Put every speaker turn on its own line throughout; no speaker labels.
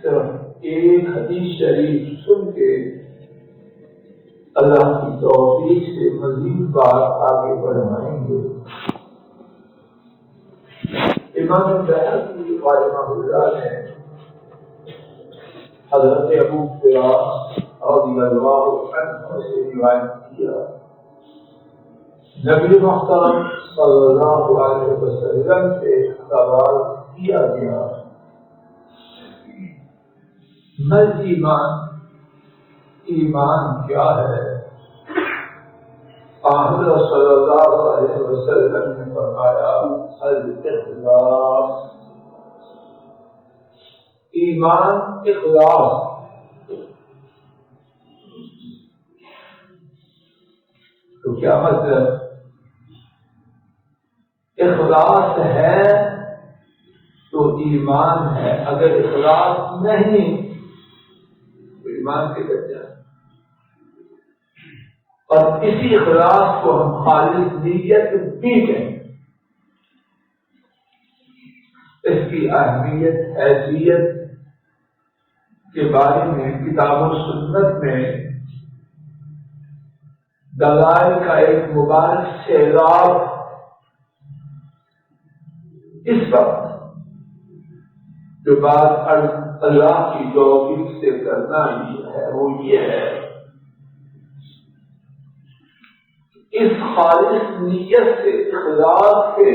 صرف ایک حدیث شریف سن کے اللہ کی توفیق سے مزید بات آگے بڑھائیں گے۔ امام بہقی رحمہ اللہ نے حضرت ابو ہریرہ رضی اللہ عنہ سے روایت کیا، نبی محترم صلی اللہ علیہ وسلم سے سوال کیا گیا، مل ایمان، ایمان کیا ہے؟ حضرت صلی اللہ علیہ وسلم نے فرمایا، الاخلاص، ایمان اخلاص۔ تو کیا مطلب؟ اخلاص ہے تو ایمان ہے، اگر اخلاص نہیں تو ایمان کے کچا ہے۔ اور اسی اخلاص کو ہم خالص نیت بھی کہیں۔ اس کی اہمیت حیثیت کے بارے میں کتاب و سنت میں دلائل کا ایک مبارک سیلاب اس وقت جو بات اللہ کی توفیق سے کرنا ہی ہے وہ یہ ہے، اس خالص نیت سے اخلاص سے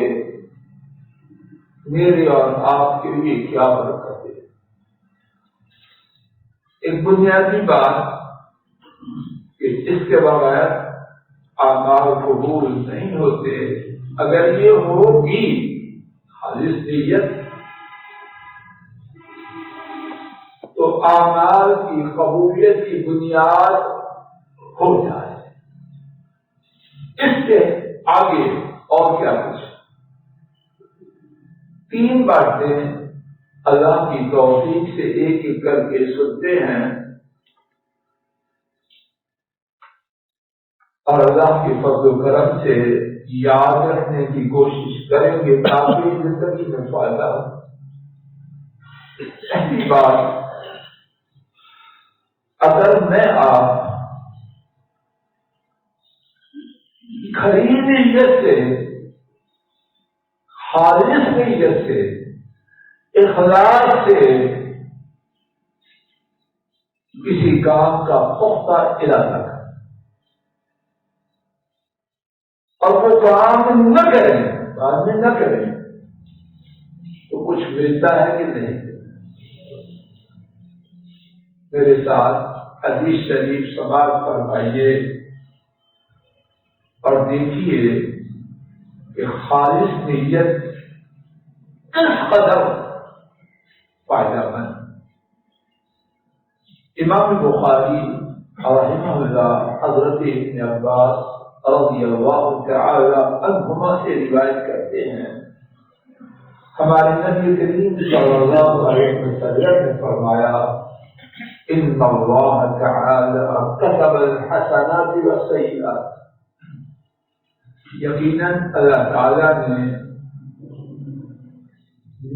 میرے اور آپ کے لیے کیا برکت ہے۔ ایک بنیادی بات کہ اس کے بغیر اعمال قبول نہیں ہوتے، اگر یہ ہوگی خالص نیت تو اعمال کی قبولیت کی بنیاد ہو جائے۔ اس سے آگے اور کیا کچھ؟ تین باتیں اللہ کی توفیق سے ایک ایک کر کے سنتے ہیں اور اللہ کے فضل و کرم سے یاد رکھنے کی کوشش کریں گے تاکہ زندگی میں فائدہ ہو۔ ایسی بات اگر میں آپ خرید نیت سے، خالص نیت سے، اخلاص سے کسی کام کا پختہ ارادہ کریں اور وہ کام نہ کریں، بعد میں نہ کریں تو کچھ ملتا ہے کہ نہیں؟ میرے ساتھ حدیث شریف سماعت فرمائیے اور دیکھیے کہ خالص نیت کس قدر فائدہ مند۔ امام بخاری رحمہ اللہ حضرت ابن عباس رضی اللہ تعالی عنہما سے روایت کرتے ہیں، ہمارے نبی کریم صلی اللہ علیہ وسلم نے فرمایا، ان اللہ تعالی كتب الحسنات والسیئات، یقیناً اللہ تعالی نے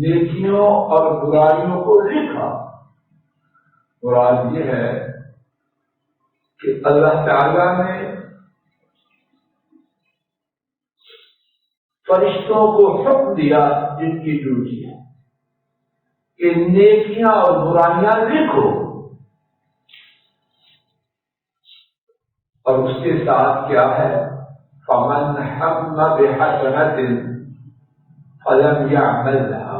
نیکیوں اور برائیوں کو لکھا۔ مراد یہ ہے کہ اللہ تعالی نے فرشتوں کو حکم دیا جن کی ڈیوٹی ہے کہ نیکیاں اور برائیاں لکھو، اور اس کے ساتھ کیا ہے، فمن ہم بحسنۃ فلم یعملها،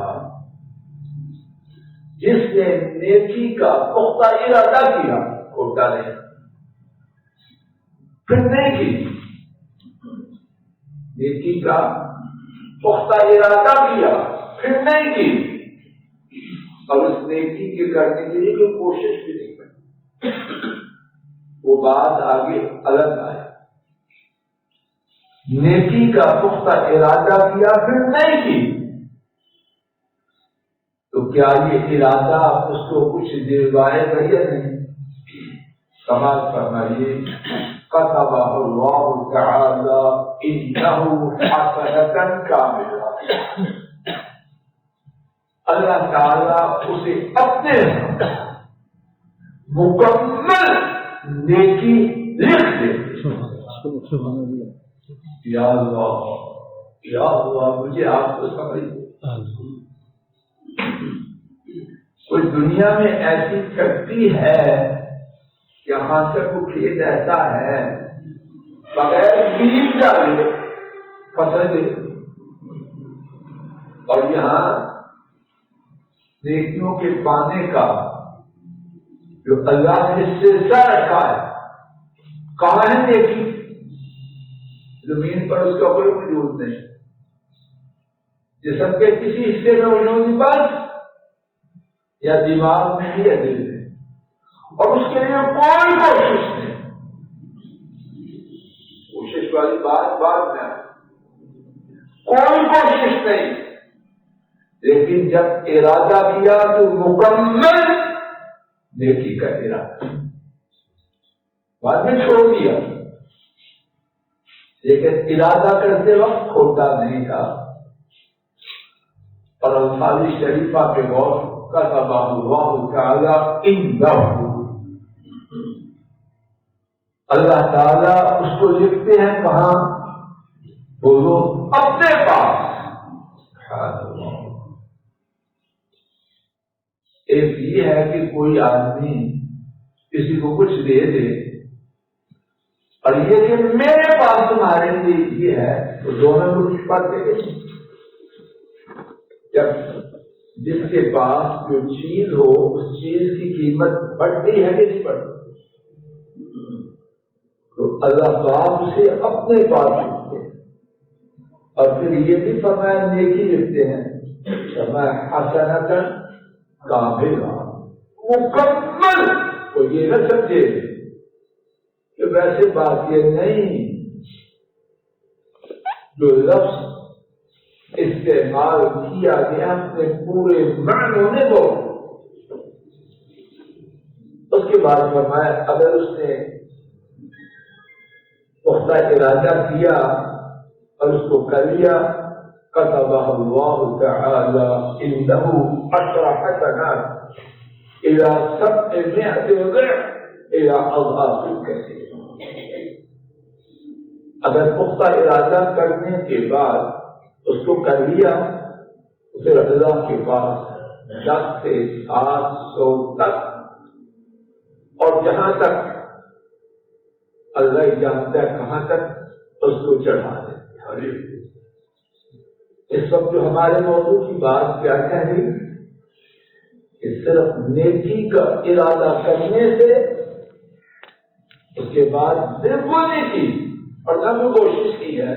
جس نے نیکی کا پختہ ارادہ کیا، کھوٹا نہیں، پھر نہیں کی، نیکی کا پختہ ارادہ کیا پھر نہیں کی، اور اس نیکی کے کرنے کے لیے کوئی کوشش بھی نہیں کی، وہ بات آگے الگ آئے۔ نیکی کا پختہ ارادہ کیا پھر نہیں کی تو کیا یہ ارادہ اس کو کچھ دلوائے گا یا نہیں؟ سماج فرمائیے، كتب اللہ تعالی انہ حسنۃ کاملہ، اللہ تعالیٰ اسے اپنے مکمل نیکی لکھ دے. یا اللہ یا اللہ مجھے آپ کو سمجھ دے. کوئی دنیا میں ایسی فیکٹری ہے یہاں سے وہ کھیت ایسا ہے بغیر بیج ڈالے فصل دے, اور یہاں نیکیوں کے پانے کا جو اللہ نے سلسلہ رکھا ہے, کہاں ہے نیکی؟ زمین پر اس کا کوئی وجود نہیں, جسم کے کسی حصے میں وجود نہیں, بس یا دماغ میں ہی ہے, دل میں, اور اس کے لیے کوئی کوشش نہیں. کوشش والی بات بعد میں, کوئی کوشش نہیں, لیکن جب ارادہ کیا تو مکمل نیکی کا ارادہ, بعد میں چھوڑ دیا, لیکن ارادہ کرتے وقت کھوٹا نہیں تھا. اور الفاظ شریفہ کے غور کتب اللہ تعالی عنہ, اللہ تعالیٰ اس کو لکھتے ہیں کہاں؟ بولو اپنے پاس. ایک یہ ہے کہ کوئی آدمی کسی کو کچھ دے دے اور یہ کہ میرے پاس تمہارے لیے یہ ہے, تو دونوں کو کچھ بات دے گی. جب جس کے پاس جو چیز ہو اس چیز کی قیمت بڑھتی ہے کہ نہیں بڑھتی, تو اللہ پاک اسے اپنے پاس لکھتے ہیں. اور پھر یہ بھی فرمایا نیکی لکھتے ہیں, فرمایا حسنۃ کاملہ, مکمل. کو یہ نہ سمجھے کہ ویسے بات یہ نہیں, جو لفظ استعمال کیا گیا اپنے پورے معنوں میں وہ, اس کے بعد فرمایا اگر اس نے پختہ ارادہ کیا اور اس کو کر لیا, كتبها الله تعالى عنده 10 حسنات إلى 700 ضعف إلى أضعاف كثيرة. اگر پختہ ارادہ کرنے کے بعد اس کو کر لیا تو پھر اللہ کے پاس 10 سے 700 تک, اور جہاں تک اللہ جانتا ہے کہاں تک, اس کو چڑھا دیتے. اس وقت جو ہمارے موضوع کی بات کیا کہہ رہی کہ صرف نیکی کا ارادہ کرنے سے, اس کے بعد بالکل نہیں کی اور نہ بھی کوشش کی ہے,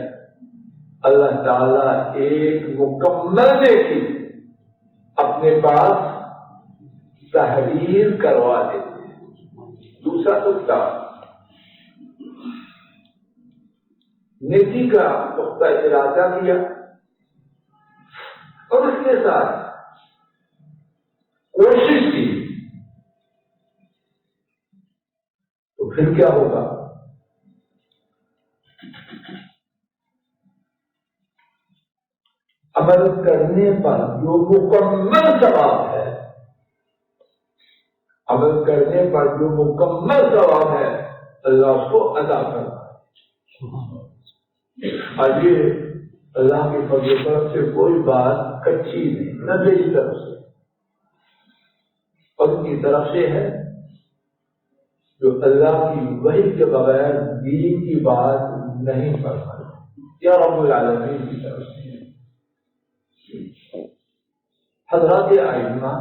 اللہ تعالیٰ ایک مکمل نیکی اپنے پاس تحریر کروا دیتے ہیں. دوسرا نقطہ, نیکی کا پختہ ارادہ کیا اور اس کے ساتھ کوشش کی, تو پھر کیا ہوگا؟ عمل کرنے پر جو مکمل ثواب ہے, عمل کرنے پر جو مکمل ثواب ہے, اللہ اس کو ادا کرتا ہے. آگے اللہ کے فضل و کرم سے کوئی بات کچی نہیں, نہ میری طرف سے اور ان کی طرف سے ہے, جو اللہ کی وحی کے بغیر دین کی بات نہیں فرمائی, یا رب العالمین کی طرف سے. حضرات ائمہ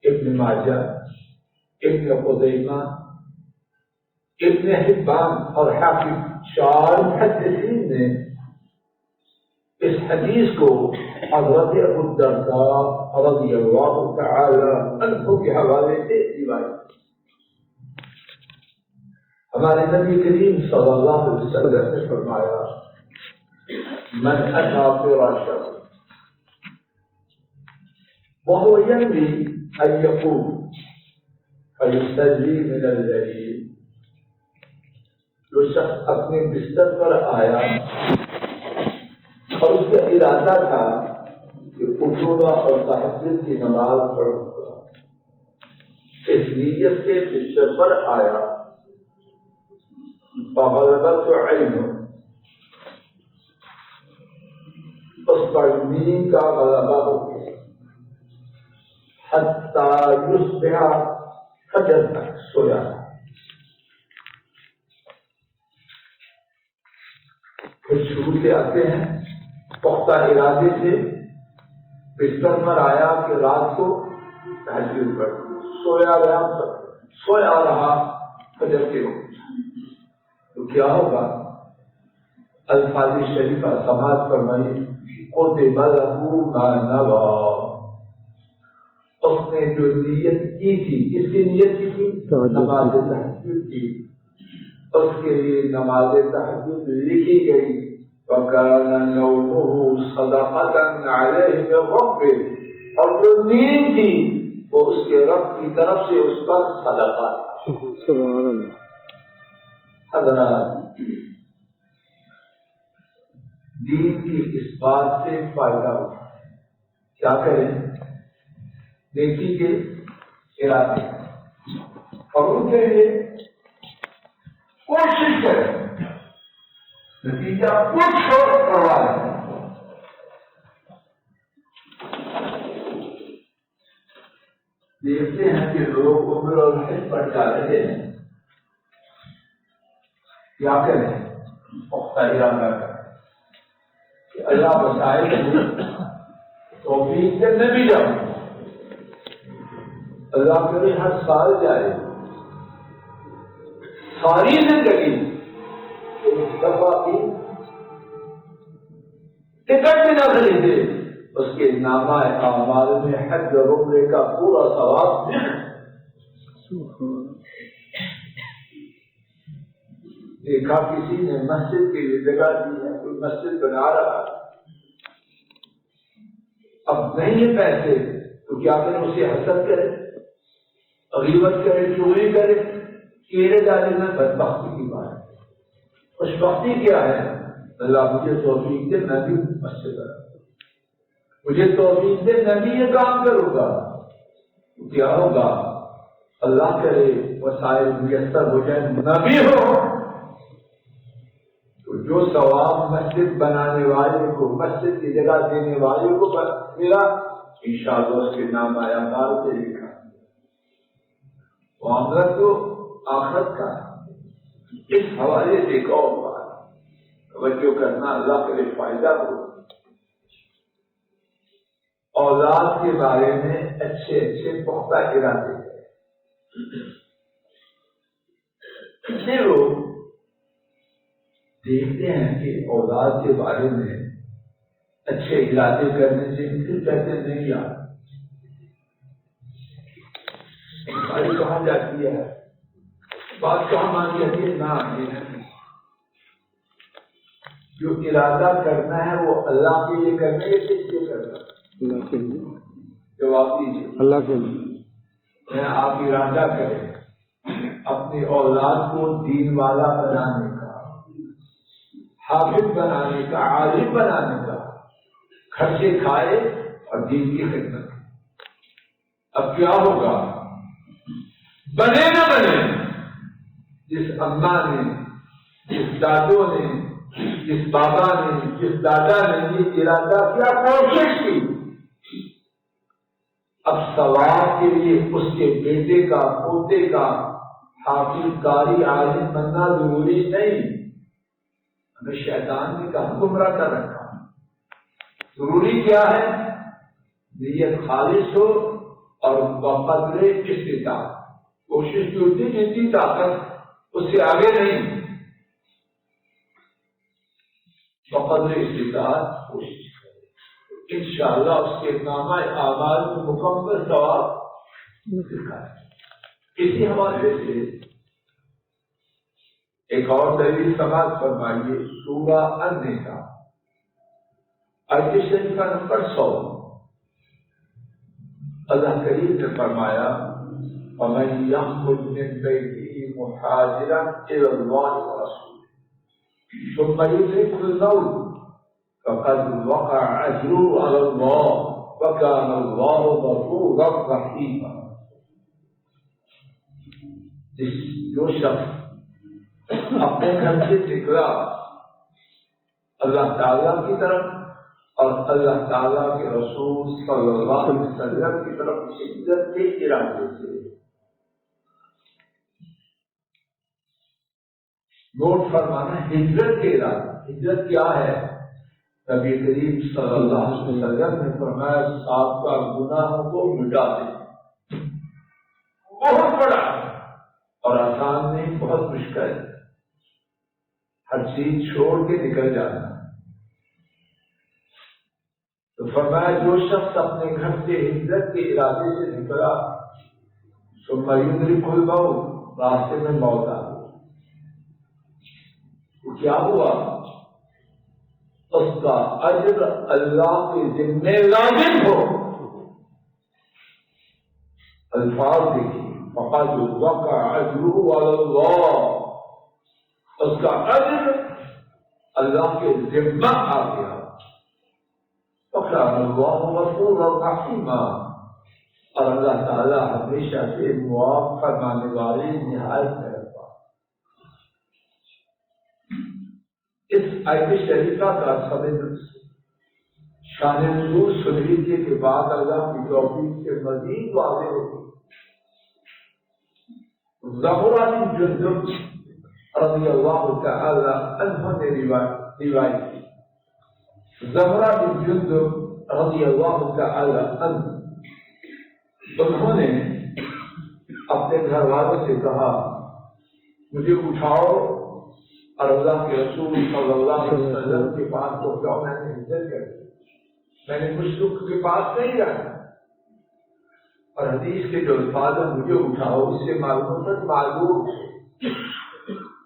ابن ماجہ, ابن خزیمہ, ابن حبان اور حافظ 4 محدثین نے اس حدیث کو حضرت ابو الدرداء رضی اللہ تعالی عنہ کے حوالے سے روایت. ہمارے نبی کریم صلی اللہ علیہ وسلم نے فرمایا, من اتى فراشا وهو ينوي ان يقوم فيستجلي من الليل, جو شخص اپنے بستر پر آیا اور اس کا ارادہ تھا کہ اٹھوں گا اور تہجد کی نماز پڑھوں گا، اس نیت سے جس پر آیا فغلبت علم، اس پر دین کا غلبہ ہو گیا، حتی یصبح، فجر تک سویا۔ پھر شروع سے آتے ہیں پختہ ارادے سے، بستر پر آیا کہ رات کو تہجد پڑھ، سویا رہا فجر کے وقت، تو کیا ہوگا؟ الفاظ شریفہ سماعت فرمائی، کتب لہ ما نویٰ، اس نے جو نیت کی تھی، کس کی نیت کی تھی؟ نماز تہجد کی، اس کے لیے نماز تہجد لکھی گئی، وَكَانَ نَوْمُهُ صَدَقَةً عَلَيْهِ مِن رَبِّهِ، اور جو نیند تھی وہ اس کے رب کی طرف سے اس پر صدقہ تھا۔ سبحان اللہ۔ حضرات، دین کی اس بات سے فائدہ ہوتا ہے، کیا کریں؟ نیکی کے ارادے اور ان کے لیے کوشش کریں، نتیجہ کچھ اور پرواہ نہیں۔ دیکھتے ہیں کہ لوگ عمر اور حج پر جا رہے ہیں، کیا کریں؟ پختہ ارادہ کریں کہ اللہ بتائے توفیق سے میں بھی جاؤں، اللہ کرے ہر سال جائے، ساری زندگی ایک دفعہ کی ٹکٹ بھی نہ خریدے، اس کے نامہ اعمال میں حج اور عمرے کا پورا ثواب دیکھا کسی نے مسجد کے لیے جگہ دی ہے، کوئی مسجد بنا رہا ہے، اب نہیں ہے پیسے تو کیا کرے؟ اسے حسد کرے، غیبت کرے، چوری کرے، کیڑے ڈالے میں بدبختی کی بات ہے۔ خوشبختی کیا ہے؟ اللہ مجھے توفیق دے میں بھی مسجد بناؤں، مجھے توفیق دے میں بھی یہ کام کروں گا، تو کیا ہوگا؟ اللہ کرے وسائل میسر ہو جائے، نہ بھی ہو تو جو ثواب مسجد بنانے والے کو، مسجد کی جگہ دینے والے کو ملا، انشاءاللہ اس کے نام آیا مال سے لکھا۔ معاملہ تو آخرت کا ہے۔ اس حوالے سے ایک اور بات توجہ کرنا، اللہ کرے فائدہ ہو۔ اولاد کے بارے میں اچھے اچھے پختہ ارادے کریں۔ کتنے لوگ دیکھتے ہیں کہ اولاد کے بارے میں اچھے ارادے کرنے سے پھر کہتے نہیں یار بھائی کہاں جاتی ہے، بات کہاں مان جاتی ہے؟ نہ، یہ نہیں، جو ارادہ کرنا ہے وہ اللہ کے لیے کرنا ہے، کس لیے کرنا ہے؟ اللہ کے لیے۔ جواب دیجیے۔ اللہ کے لیے۔ آپ ارادہ کریں اپنی اولاد کو دین والا بنانے کا، حافظ بنانے کا، عالم بنانے کا، خرچے کھائے اور دین کی خدمت۔ اب کیا ہوگا؟ بنے نہ بنے، جس اماں نے، جس دادوں نے، جس بابا نے، جس دادا نے یہ ارادہ کیا، کوشش کی، اب ثواب کے لیے اس کے بیٹے کا، پوتے کا حافظ قاری عالم بننا ضروری نہیں۔ ہمیں شیطان نے کہاں گمراہ کر رکھا؟ ضروری کیا ہے؟ نیت خالص ہو اور بقدر استطاعت، کوشش کی ہوتی جتنی طاقت، اس سے آگے نہیں، بقدر استطاعت کوشش کرے، انشاءاللہ اس کے نامہ اعمال میں مکمل ثواب لکھا ہے۔ اسی حوالے سے ایک اور دلیل سماعت فرمائیے، سورہ النساء آیت شریفہ نمبر 100، اللہ کریم نے فرمایا وَمَن يَخْرُجْ مِن بَيْتِهِ مُهَاجِرًا إِلَى اللَّهِ وَرَسُولِهِ ثُمَّ يُدْرِكْهُ الْمَوْتُ فَقَدْ وَقَعَ أَجْرُهُ عَلَى اللَّهِ وَكَانَ اللَّهُ غَفُورًا رَحِيمًا۔ جو شخص اپنے گھر سے نکلا اللہ تعالیٰ کی طرف اور اللہ تعالیٰ کے رسول صلی اللہ علیہ وسلم کی طرف ہجرت کے ارادے سے، نوٹ فرمانا ہجرت کے ارادے۔ ہجرت کیا ہے؟ نبی کریم صلی اللہ علیہ وسلم نے فرمایا سابقہ گناہوں کو مٹا دیں، بہت بڑا اور آسان نہیں، بہت مشکل ہے، ہر چیز چھوڑ کے نکل جانا۔ تو فرمایا جو شخص اپنے گھر سے ہجرت کے ارادے سے نکلا ثم یدرکہ الموت، راستے میں موت آ گئی، تو کیا ہوا؟ اس کا اجر اللہ کے ذمہ لازم ہو۔ الفاظ دیکھیے، فقد وقع اجرہ علی اللہ، اس کا اجر اللہ کے ذمہ آ گیا۔ وَكَانَ اللَّهُ غَفُورًا رَحِيمًا، اور اللہ تعالیٰ ہمیشہ سے معاف فرمانے والے، نہایت مہربان۔ اس آیت شریفہ کا سبب شان نزول سن لیجیے کے بعد اللہ کی توفیق سے مزید واضح ہوگی۔ زمرہ بن جندب رضی اللہ تعالی عنہ نے روایت کی۔ زمرہ بن جندب رضی اللہ تعالی عنہ، انہوں نے اپنے گھر والوں سے کہا مجھے اٹھاؤ اور اللہ کے رسول صلی اللہ علیہ وسلم کے پاس پہنچاؤ، میں نے ہجرت کر دی، میں نے مشرک کے پاس نہیں جانا۔ اور حدیث کے جو الفاظ ہیں مجھے اٹھاؤ، اس سے معلوم ہے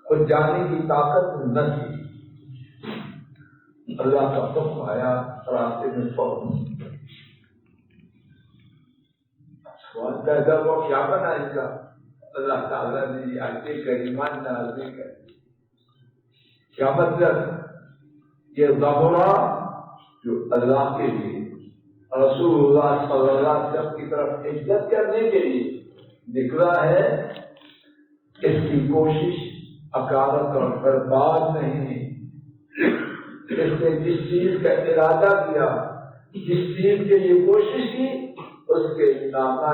اور جانے کی طاقت نہ تھی۔ اللہ کا حکم آیا، راستے میں فوت۔ سوال پیدا ہوا کیا بنائے گا؟ اللہ تعالیٰ نے یہ آیت کریمہ نازل کر دی۔ کیا مطلب؟ یہ زمرہ جو اللہ کے لیے رسول اللہ صلی اللہ علیہ وسلم کی طرف ہجرت کرنے کے لیے نکلا ہے، اس کی کوشش اکارت اور برباد نہیں۔ اس نے جس چیز کا ارادہ کیا، جس چیز کے لیے کوشش کی، اس کے نامہ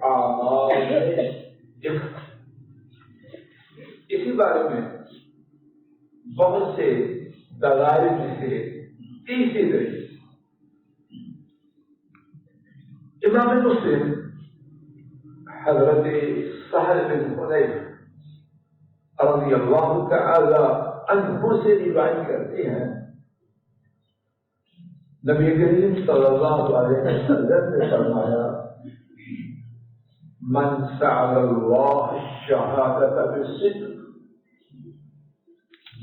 اعمال میں اسی بارے میں بہت سے دلائل میں سے تیسری دلیل امام مسلم حضرت سہل بن حنیف رضی اللہ تعالی عنہ سے روایت کرتے ہیں، نبی کریم صلی اللہ علیہ وسلم نے فرمایا من سأل اللہ الشہادۃ بالصدق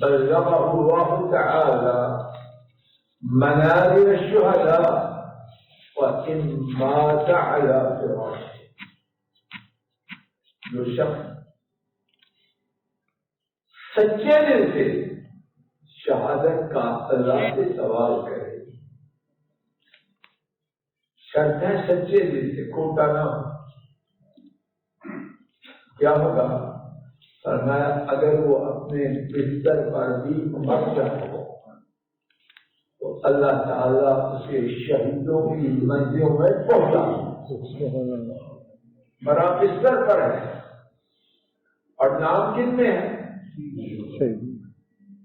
بلغه الله تعالى منازل الشهداء وإن مات على فراشه۔ جو شخص سچے دل سے شہادت کا اللہ سے سوال کرے، شرط ہے سچے دل سے، کھوٹا نہ ہو، کیا ہوگا؟ فرمایا اگر وہ اپنے بستر پر بھی مر جائے تو اللہ تعالیٰ اسے شہیدوں کی منزلوں میں پہنچا۔ مرا بستر پر ہے اور نام کن میں ہے؟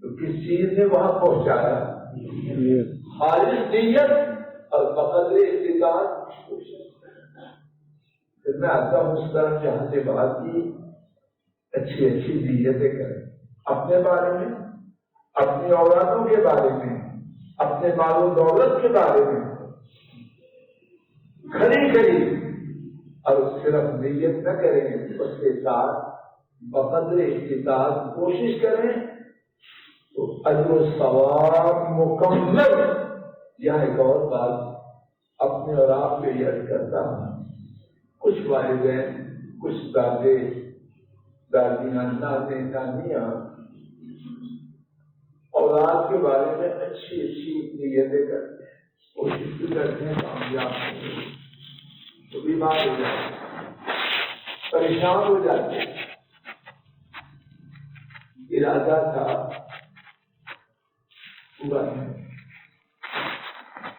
تو کس چیز نے وہاں پہنچایا؟ خالص نیت اور بقدر استطاعت۔ پھر میں آتا ہوں اس طرف جہاں سے بات کی، اچھی اچھی نیتیں کریں، اپنے بارے میں، اپنی اولادوں کے بارے میں، اپنے مال و دولت کے بارے میں کھری اور صرف نیت نہ کریں، اس کے ساتھ بقدر استطاعت کوشش کریں تو اجر و ثواب مکمل۔ یہاں ایک اور بات اپنے اور آپ پہ یاد کرتا ہوں، کچھ والدین، کچھ دادے دادیاں، نانے نانیاں اولاد کے بارے میں اچھی اچھی نیتیں کرتے ہیں، کوشش بھی کرتے ہیں کامیاب نہیں ہوتے، تو بیمار ہو جاتے ہیں، پریشان ہو جاتے ہیں۔ ارادہ تھا پورا نہیں،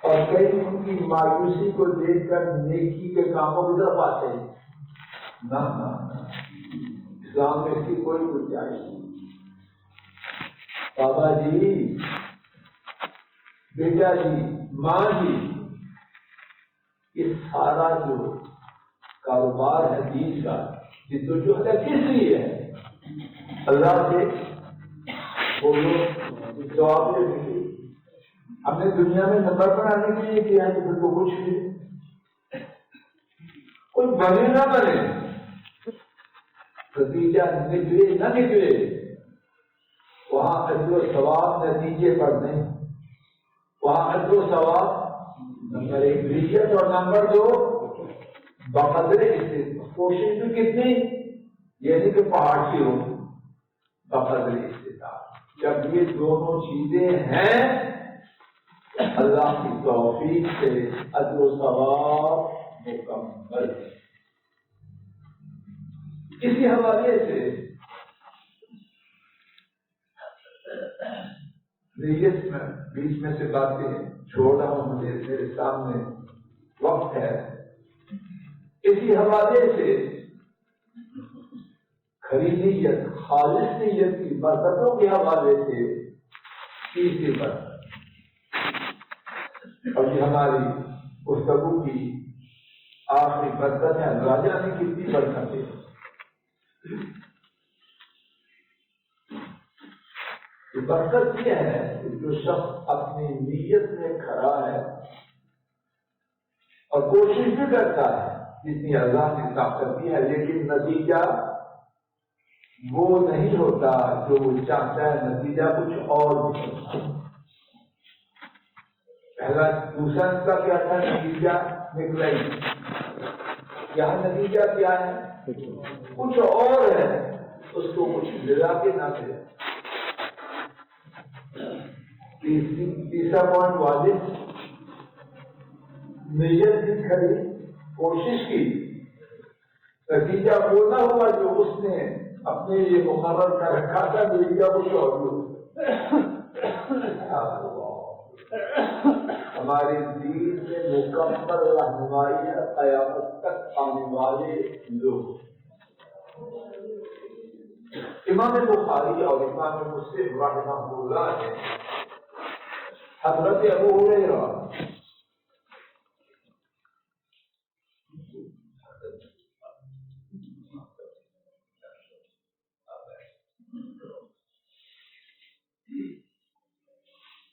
اور کئی ان کی مایوسی کو دیکھ کر نیکی کے کاموں کی طرف آتے ہیں۔ نہ اسلام میں اس کی کوئی گنجائش نہیں۔ بابا جی، بیٹا جی، ماں جی، یہ سارا جو کاروبار ہے دین کا، جدوجہد ہے، کس لیے ہے؟ اللہ سے بولو، جواب دے دیں گے ہم نے دنیا میں نمبر بنانے کے لیے کیا ہے، تو کو کچھ نہیں، کوئی بنے نہ بنے، نتیجہ نکلے نہ نکلے، وہاں اجر و ثواب نتیجے پر نہیں، وہاں اجر و ثواب نمبر 1 نیت، اور نمبر 2 بقدر استطاعت۔ کوشش بھی کتنی، یہ نہیں کہ پہاڑ کی ہو، بقدر استطاعت۔ جب یہ دونوں چیزیں ہیں، اللہ کی توفیق سے اجر و ثواب مکمل ہے۔ اسی حوالے سے نیت میں بیچ میں سے باتیں چھوڑ رہا ہوں، مجھے میرے سامنے وقت ہے، اسی حوالے سے کھری نیت، خالص نیت کی برکتوں کے حوالے سے تیسری برکت، اور یہ ہماری گفتگو کی آخری برکت ہے، اللہ جانے کتنی برکت ہے۔ یہ برکت یہ ہے کہ جو شخص اپنی نیت میں کھڑا ہے اور کوشش بھی کرتا ہے جتنی اللہ نے طاقت دی ہے، لیکن نتیجہ وہ نہیں ہوتا جو وہ چاہتا ہے، نتیجہ کچھ اور بھی ہوتا ہے۔ پہلا دوسرا کا کیا تھا، نتیجہ نکلا ہی، یہاں نتیجہ کیا ہے، کچھ اور ہے، اس کو کچھ ملا کے نہ ملے۔ تیسرا پوائنٹ واضح، نیت بھی کھڑی، کوشش کی، نتیجہ وہ نہ ہوا جو اس نے اپنے لیے مقرر کر رکھا تھا، نتیجہ کچھ اور ہوا۔ ہماری دین میں مکمل رہنمائی ہے قیامت تک آنے والے لوگ۔ امام بخاری اور امام مسلم رحمہ اللہ نے حضرت ابو ہریرہ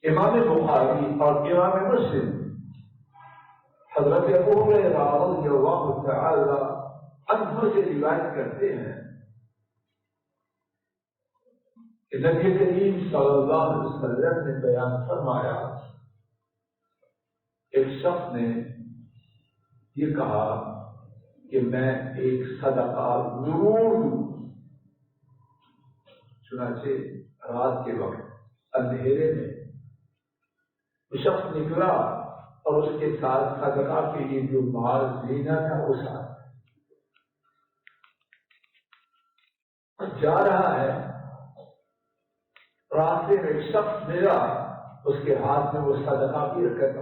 امام بخاری اور امام مسلم حضرت ابو ہریرہ رضی اللہ تعالی عنہ سے روایت کرتے ہیں کہ نبی کریم صلی اللہ علیہ وسلم نے بیان فرمایا، ایک شخص نے یہ کہا کہ میں ایک صدقہ ضرور دوں، چنانچہ رات کے وقت اندھیرے میں وہ شخص نکلا اور اس کے ساتھ صدقہ کے لیے جو مال لینا تھا وہ ساتھ جا رہا ہے، راستے میں ایک شخص ملا، اس کے ہاتھ میں وہ صدقہ کی رکھا،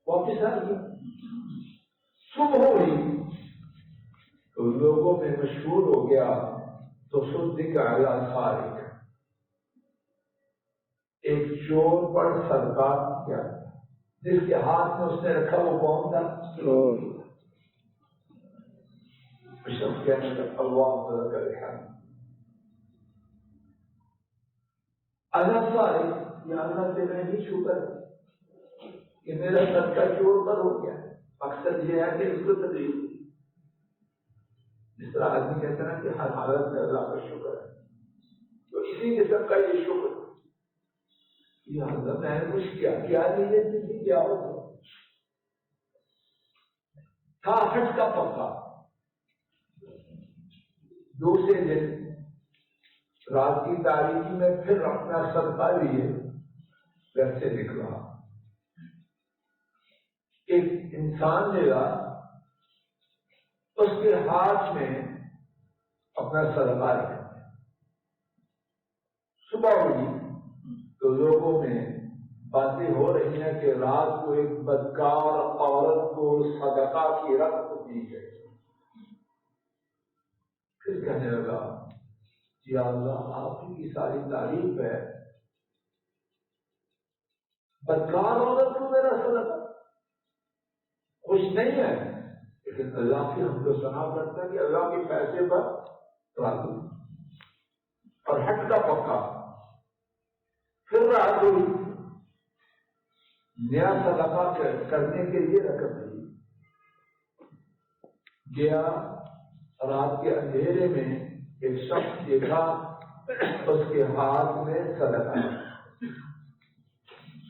واپس آ گیا۔ صبح ہوئی تو لوگوں میں مشہور ہو گیا، تو صدق علی سارق، ایک چور پر صدقہ کیا، جس کے ہاتھ میں اس نے رکھا وہ کون تھا؟ شخص کہنے لگا اللہ کا اللہ سارق، یا اللہ تیرے ہی شکر کہ میرا صدقہ چور پر ہو گیا۔ مقصد یہ ہے کہ اس کو تدریس، جس طرح آدمی کہتا ہے کہ ہر حالت میں اللہ کا شکر ہے، تو اسی قسم کا یہ شکر، یہ حضرت میں نے کچھ کیا نہیں کیا ہو تھا ہٹ کا پکا۔ دوسرے دن رات کی تاریکی میں پھر اپنا صدقہ لیے گھر سے نکلا، ایک انسان لے گا، اس کے ہاتھ میں اپنا صدقہ رکھیں گے، صبح ہوئی تو لوگوں میں باتیں ہو رہی ہیں کہ رات کو ایک بدکار عورت کو صدقہ کی رقم دی گئی۔ پھر کہنے لگا یا اللہ آپ کی ساری تعریف ہے، بدکار عورت کو میرا صدقہ خوش نہیں ہے، لیکن اللہ کی ہم کو سنا کرتا ہے کہ اللہ کے پیسے پر راضی اور ہٹ کا پکا۔ پھر رات ہوئی، نیا صدقہ کرنے کے لیے رقم دی، گیا رات کے اندھیرے میں ایک شخص دیکھا، اس کے ہاتھ میں صدقہ۔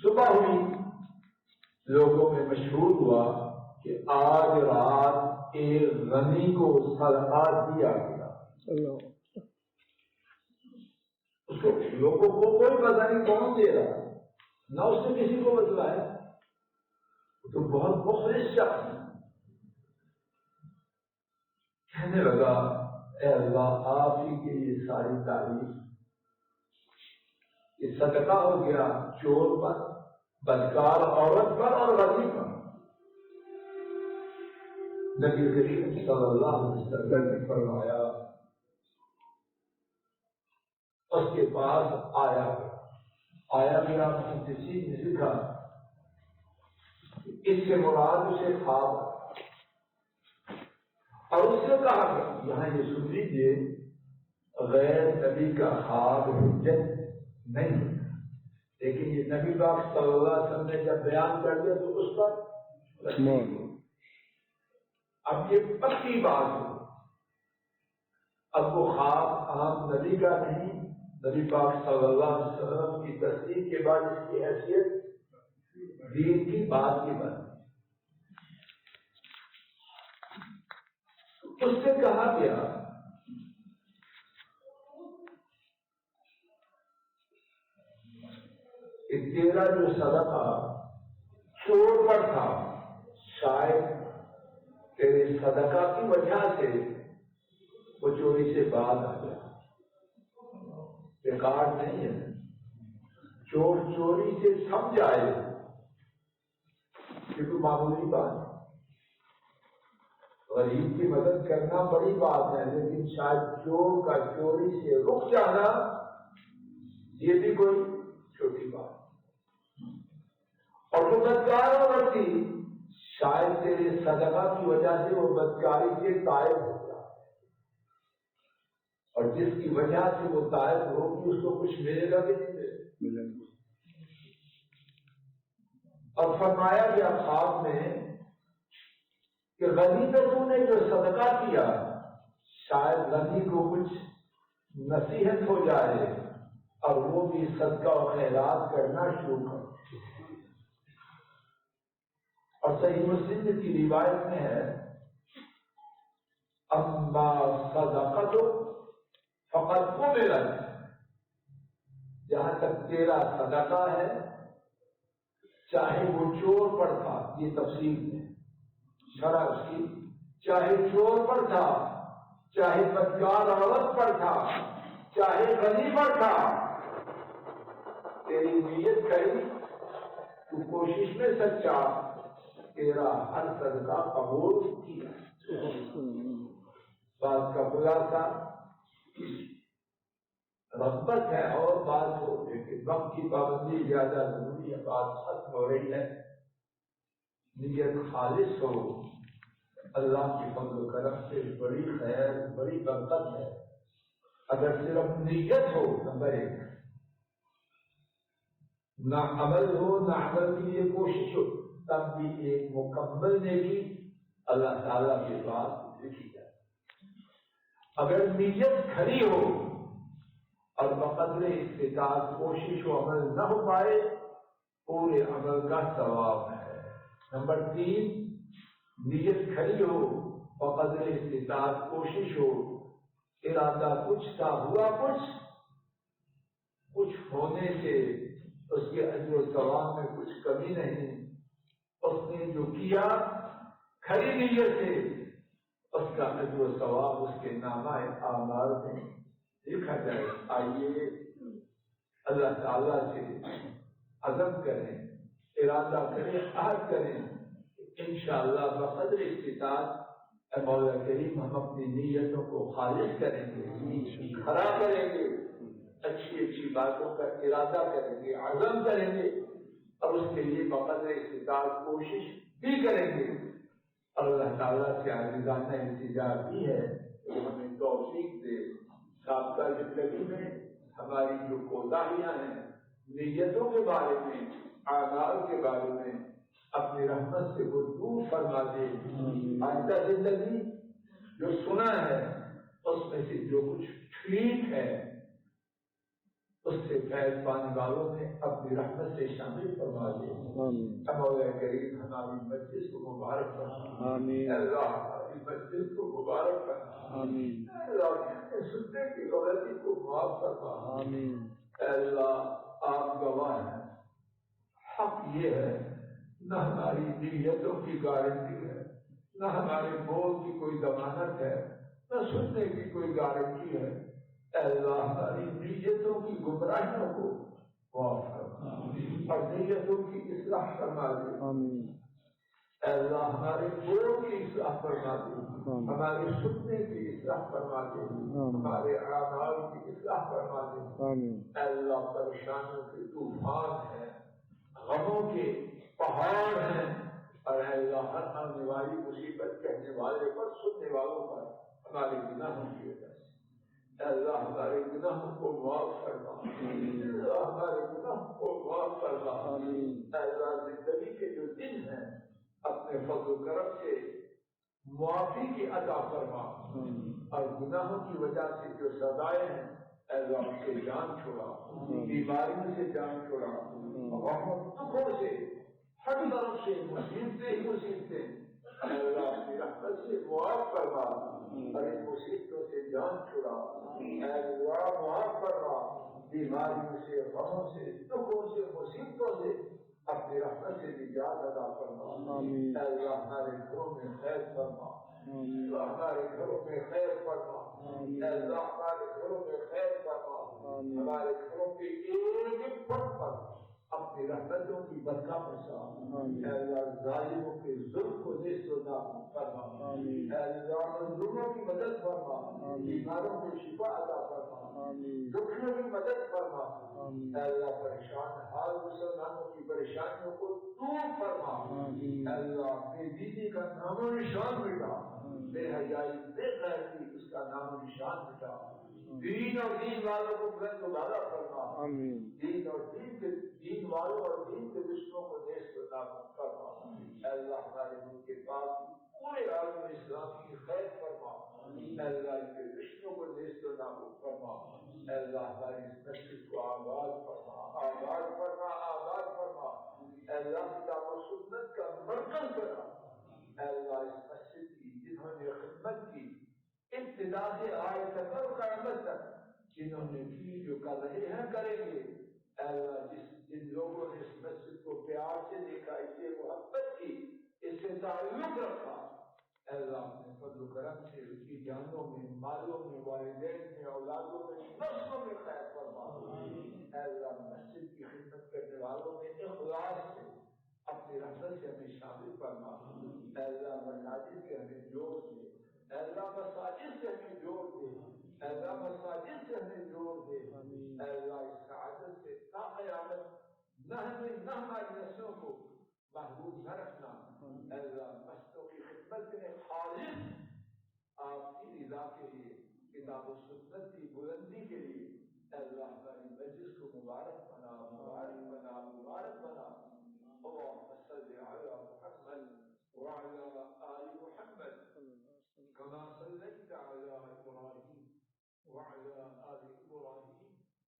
صبح ہوئی، لوگوں میں مشہور ہوا کہ آج رات ایک غنی کو صدقہ دیا گیا۔ اس کو لوگوں کو کوئی پتہ نہیں کون دے رہا، نہ اس نے کسی کو بتلایا، تو بہت مخلص شخص کہنے لگا اے اللہ آپ ہی کے یہ ساری تعریف، یہ صدقہ ہو گیا چور پر، بدکار عورت پر اور غریب پر۔ نبی کریم صلی اللہ علیہ وسلم نے فرمایا، اس کے پاس آیا میرا محدثین نے لکھا اس سے مراد اسے خواب، اور اس سے کہا کہ یہاں یہ سن لیجیے غیر نبی کا خواب حجت نہیں، لیکن یہ نبی پاک صلی اللہ علیہ وسلم نے جب بیان کر دیا تو اس پر اب یہ پکی بات ہو، اب وہ خواب عام نبی کا نہیں، نبی پاک صلی اللہ علیہ وسلم کی تصدیق کے بعد اس کی حیثیت دین کی بات کی بات۔ اس سے کہا گیا کہ تیرا جو صدقہ چور پر تھا، شاید تیرے صدقہ کی وجہ سے وہ چوری سے باز آ گیا، ریکارڈ نہیں ہے، چور چوری سے سمجھ آئے کیونکہ معمولی بات ہے، غریب کی مدد کرنا بڑی بات ہے، لیکن شاید چور کا چوری سے رک جانا یہ بھی کوئی چھوٹی بات ہے۔ اور وہ بدکار عورت تھی، شاید تیرے صدقہ کی وجہ سے وہ بدکاری سے تائب ہو گیا، اور جس کی وجہ سے وہ تائب ہوگی اس کو کچھ ملے گا کہ نہیں ملے گا۔ اور فرمایا گیا خواب میں کہ غنی پہ تو نے جو صدقہ کیا، شاید غنی کو کچھ نصیحت ہو جائے اور وہ بھی صدقہ و خیرات کرنا شروع کر۔ اور صحیح مسلم کی روایت میں ہے اما صدقۃ فقد قبلت، جہاں تک تیرا صدقہ ہے چاہے وہ چور پر تھا، یہ تفصیل ہے شرع اس کی، چاہے چور پر تھا، چاہے بدکار عورت پر تھا، چاہے غنی پر تھا، تیری نیت کری، تو کوشش میں سچا، تیرا ہر صدقہ قبول کیا۔ بات کا خلاصہ رغبت ہے اور بات ہو، لیکن وقت کی پابندی زیادہ ضروری ہے، بات ختم ہو رہی ہے۔ نیت خالص ہو، اللہ کی فضل و کرم سے بڑی خیر بڑی برکت ہے۔ اگر صرف نیت ہو، نمبر ایک، نہ عمل ہو، نہ عمل کے لیے کوشش ہو، تب بھی ایک مکمل نیکی اللہ تعالیٰ کے پاس لکھی جائے۔ اگر نیت کھری ہو اور بقدر استطاعت کوشش و عمل نہ ہو پائے، پورے عمل کا ثواب ہے۔ نمبر تین، نیت کھری ہو، بقدر استطاعت کوشش ہو، ارادہ کچھ تھا ہوا کچھ ہونے سے اس کے اجر و ثواب میں کچھ کمی نہیں، اس نے جو کیا کھری نیت سے اس کا اجر و ثواب اس کے نامہ اعمال میں لکھا جائے. آئیے اللہ تعالیٰ سے عزم کریں, ارادہ کریں, عہد کریں, انشاءاللہ بقدر استطاعت مولا کریم ہم اپنی نیتوں کو خالص کریں گے, کھڑا کریں گے, اچھی اچھی باتوں کا ارادہ کریں گے, عزم کریں گے, اور اس کے لیے بقدر استطاعت کوشش بھی کریں گے. اور اللہ تعالیٰ سے عاجزانہ التجا بھی ہے کہ ہمیں توفیق دے سابقہ زندگی میں ہماری جو کوتاہیاں ہیں نیتوں کے بارے میں, اعمال کے بارے میں, اپنی رحمت سے وہ دور فرما دے. آئندہ زندگی جو سنا ہے اس میں سے جو کچھ ٹھیک ہے اس سے فیض پانے والوں میں اپنی رحمت سے شامل فرما دے. مولا کریم ہماری مجلس کو مبارک فرما. اللہ ہماری مجلس کو مبارک فرما. اللہ سننے کی غلطی کو معاف فرما. اللہ آپ گواہ ہیں, حق یہ ہے نہ ہماری نیتوں کی گارنٹی ہے, نہ ہمارے بول کی کوئی ضمانت ہے, نہ سننے کی کوئی گارنٹی ہے. اللہ ہماری نیتوں کی گمراہیوں کو معاف فرما اور نیتوں کی اصلاح فرما دے. اللہ ہمارے بول کی اصلاح فرما دے, ہمارے سننے کی اصلاح فرما دے, ہمارے اعمال کی اصلاح فرما دے. اللہ پریشانیوں کے طوفان ہیں, غموں کے پہاڑ ہیں, اور اللہ ہر آنے والی مصیبت کہنے والے پر, سننے والوں پر ہمارے گناہوں کی وجہ سے اللہ ہمارے گناہوں کو معاف فرما. اللہ ہمارے گناہوں کو معاف فرما. اللہ زندگی کے جو دن ہیں اپنے فضل و کرم سے معافی کی عطا فرما, اور گناہوں کی وجہ سے جو سزائیں ہیں اللہ ان سے جان چھوڑا, بیماریوں سے جان چھوڑا, دکھوں سے, ہر طرف سے مصیبتیں ہی مصیبتیں اللہ اپنی رحمت سے معاف فرما, اور ان مصیبتوں سے جان چھوڑا. اللہ معاف فرما, بیماریوں سے, غموں سے, دکھوں سے, مصیبتوں سے اپنی رحمت سے نجات عطا فرما. اللہ ہمارے گھروں میں خیر فرما. اللہ ہمارے گھروں میں خیر فرما. اللہ ہمارے گھروں میں خیر فرما. ہمارے گھروں کے ایک فرد پر اپنی رحمتوں کی برکات برسا. اللہ ظالموں کے ظلم کو نیست و نابود فرما. اللہ مظلوموں کی مدد فرما, بیماروں کو شفا عطا فرما, دکھیوں کی مدد فرما. اللہ پریشان حال مسلمانوں کی پریشانیوں کو دور فرما. اللہ بے دینی کا نام و نشان مٹا, بے حیائی, بے غیرتی اس کا نام و نشان مٹا. دین اور دین والوں کو بلند و بالا فرما. دین اور دین والوں اور دین کے دشمنوں کو نیست و نابود فرما. اللہ ہمارے ملک کے پاس پورے عالم اسلام کی خیر فرما. اللہ ان کے دشمنوں کو نیست و نابود فرما. اللہ ہماری اس مسجد کو آباد فرما, آباد فرما, آباد فرما. اللہ کتاب و سنت کا مرکز بنا. اللہ اس مسجد کی جنہوں نے خدمت کی ابتدا سے آئے تک اور قیامت تک, جنہوں نے کی, جو کر رہے ہیں, کریں گے. اللہ جن لوگوں نے اس مسجد کو پیار سے دیکھا, اس سے محبت کی, اس سے تعلق رکھا, اللہ اپنے فضل و کرم سے اس کی جانوں میں, مالوں میں, والدین میں, اولادوں میں, نسلوں میں خیر فرما. اللہ مسجد کی خدمت کرنے والوں میں اخلاص سے اپنی رحمت سے ہمیں شامل فرما. اللہ مساجد سے ہمیں جوڑ دے. اللہ مساجد سے ہمیں جوڑ دے. اللہ مساجد سے ہمیں جوڑ دے. اللہ اس سعادت سے تا قیامت نہ ہماری نسلوں کو محبوب نہ رکھنا. اللہ مسجدوں کی خدمت میں خالص آپ کی رضا کے لیے, کتاب و سنت کی بلندی کے لیے اللہ ہماری مجلس کو مبارک بنا, مبارک بنا, مبارک بنا. اللهم صل على محمد وعلى آل محمد كما صليت على إبراهيم وعلى آل إبراهيم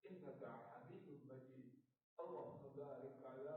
إنك حميد مجيد. اللهم بارك على